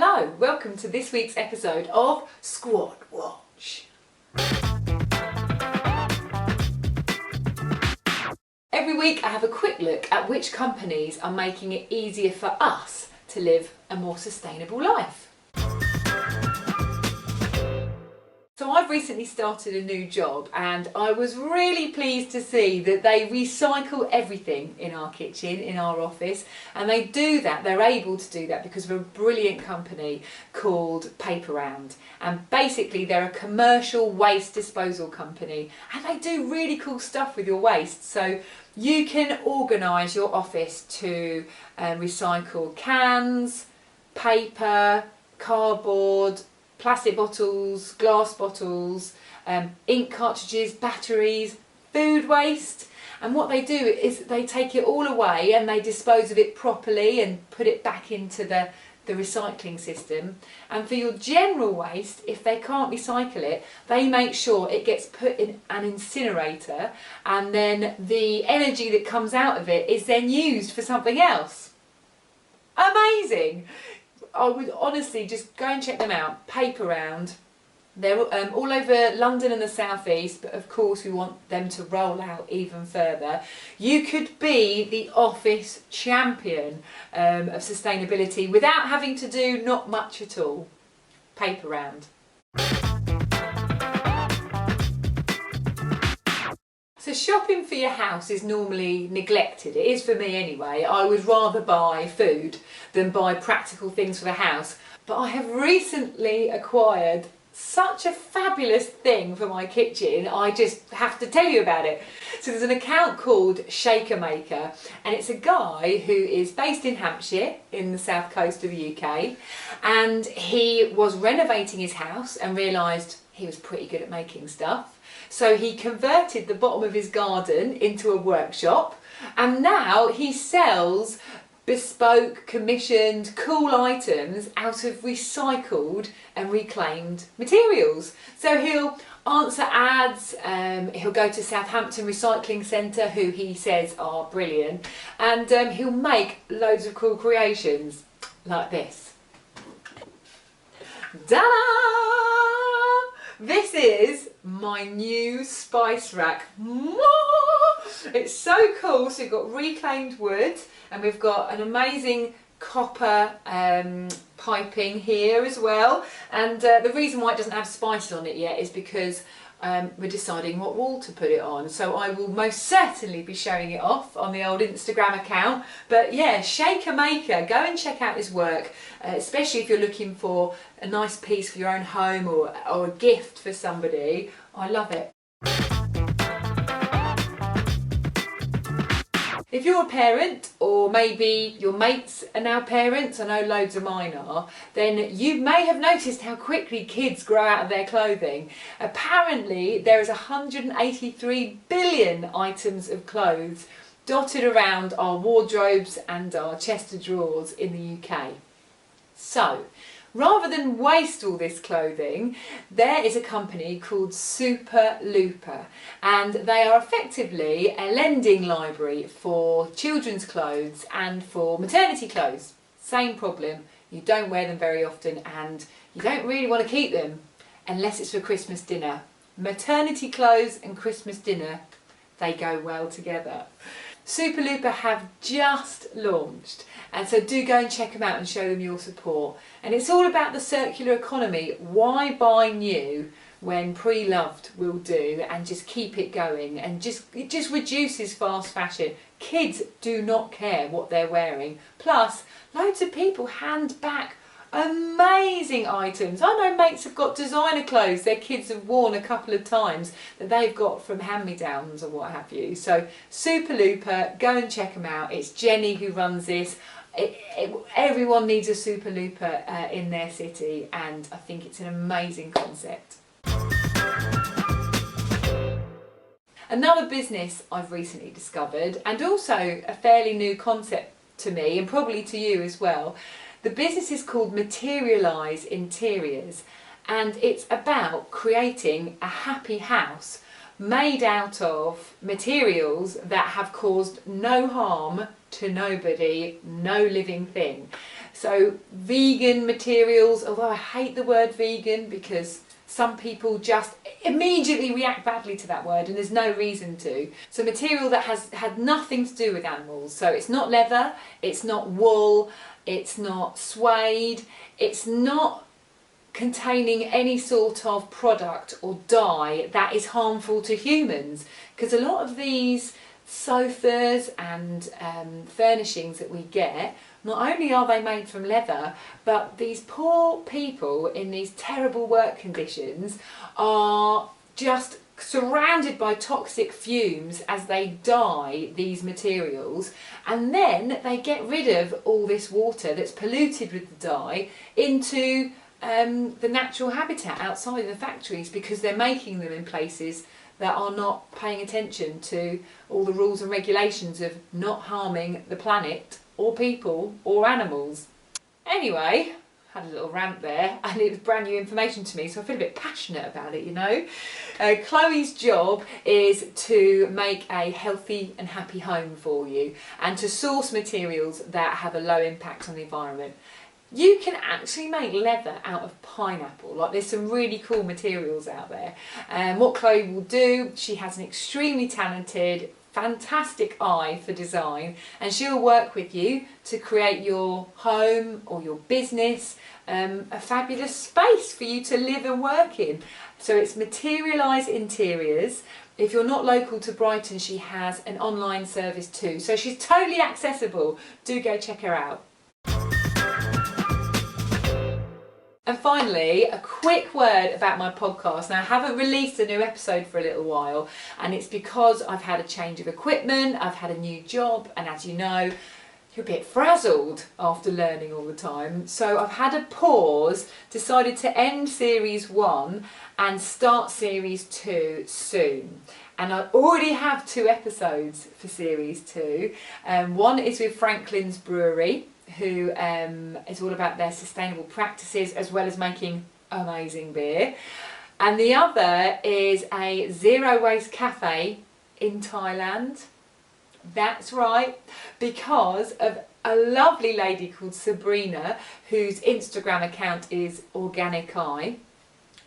Hello, welcome to this week's episode of Squad Watch. Every week I have a quick look at which companies are making it easier for us to live a more sustainable life. So I've recently started a new job and I was really pleased to see that they recycle everything in our kitchen, in our office, and they do that, they're able to do that because of a brilliant company called Paperround. And basically they're a commercial waste disposal company and they do really cool stuff with your waste. So you can organise your office to recycle cans, paper, cardboard, plastic bottles, glass bottles, ink cartridges, batteries, food waste. And what they do is they take it all away and they dispose of it properly and put it back into the recycling system. And for your general waste, if they can't recycle it, they make sure it gets put in an incinerator, and then the energy that comes out of it is then used for something else. Amazing! I would honestly just go and check them out. Paperround. They're all over London and the South East, but of course we want them to roll out even further. You could be the office champion of sustainability without having to do not much at all. Paperround. So shopping for your house is normally neglected. It is for me anyway. I would rather buy food than buy practical things for the house. But I have recently acquired such a fabulous thing for my kitchen, I just have to tell you about it. So there's an account called Shakermkr, and it's a guy who is based in Hampshire in the south coast of the UK, and he was renovating his house and realised he was pretty good at making stuff. So he converted the bottom of his garden into a workshop, and now he sells bespoke, commissioned, cool items out of recycled and reclaimed materials. So he'll answer ads, he'll go to Southampton Recycling Centre, who he says are brilliant, and he'll make loads of cool creations like this. Ta-da! This is my new spice rack. It's so cool. So we've got reclaimed wood and we've got an amazing copper piping here as well. And the reason why it doesn't have spices on it yet is because we're deciding what wall to put it on. So I will most certainly be showing it off on the old Instagram account. But yeah, Shakermkr, go and check out his work, especially if you're looking for a nice piece for your own home or a gift for somebody. I love it. If you're a parent, or maybe your mates are now parents, I know loads of mine are, then you may have noticed how quickly kids grow out of their clothing. Apparently there is 183 billion items of clothes dotted around our wardrobes and our chest of drawers in the UK. So, rather than waste all this clothing, there is a company called Superlooper, and they are effectively a lending library for children's clothes and for maternity clothes. Same problem, you don't wear them very often and you don't really want to keep them unless it's for Christmas dinner. Maternity clothes and Christmas dinner, they go well together. Superlooper have just launched, and so do go and check them out and show them your support. And it's all about the circular economy. Why buy new when pre-loved will do, and just keep it going, and it just reduces fast fashion. Kids do not care what they're wearing. Plus, loads of people hand back amazing items. I know mates have got designer clothes their kids have worn a couple of times that they've got from hand-me-downs or what have you. So Superlooper, go and check them out. It's Jenny who runs this. Everyone needs a Superlooper in their city, and I think it's an amazing concept. Another business I've recently discovered, and also a fairly new concept to me and probably to you as well. The business is called Materialise Interiors, and it's about creating a happy house made out of materials that have caused no harm to nobody, no living thing. So vegan materials, although I hate the word vegan because some people just immediately react badly to that word and there's no reason to. So material that has had nothing to do with animals. So it's not leather, it's not wool, it's not suede, it's not containing any sort of product or dye that is harmful to humans, because a lot of these sofas and furnishings that we get, not only are they made from leather, but these poor people in these terrible work conditions are just surrounded by toxic fumes as they dye these materials, and then they get rid of all this water that's polluted with the dye into the natural habitat outside of the factories, because they're making them in places that are not paying attention to all the rules and regulations of not harming the planet or people or animals. Anyway, had a little rant there, and it was brand new information to me, so I feel a bit passionate about it, you know. Chloe's job is to make a healthy and happy home for you and to source materials that have a low impact on the environment. You can actually make leather out of pineapple. Like, there's some really cool materials out there. And what Chloe will do, she has an extremely talented, fantastic eye for design, and she'll work with you to create your home or your business a fabulous space for you to live and work in. So it's Materialise Interiors. If you're not local to Brighton, she has an online service too. So she's totally accessible. Do go check her out. And finally, a quick word about my podcast. Now, I haven't released a new episode for a little while, and it's because I've had a change of equipment, I've had a new job, and as you know, you're a bit frazzled after learning all the time. So I've had a pause, decided to end series 1 and start series 2 soon. And I already have 2 episodes for series 2. One is with Franklin's Brewery, who is all about their sustainable practices as well as making amazing beer. And the other is a zero waste cafe in Thailand. That's right, because of a lovely lady called Sabrina, whose Instagram account is Organic Eye.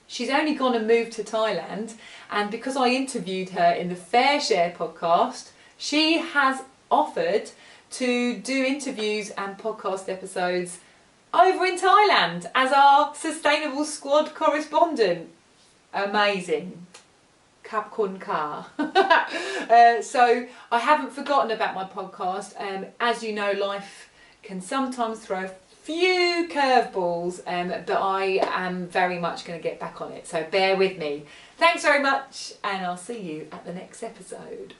She's only gone and moved to Thailand, and because I interviewed her in the Fair Share podcast, she has offered to do interviews and podcast episodes over in Thailand as our Sustainable Squad correspondent. Amazing. Shakermkr. So I haven't forgotten about my podcast. As you know, life can sometimes throw a few curveballs, but I am very much going to get back on it. So bear with me. Thanks very much, and I'll see you at the next episode.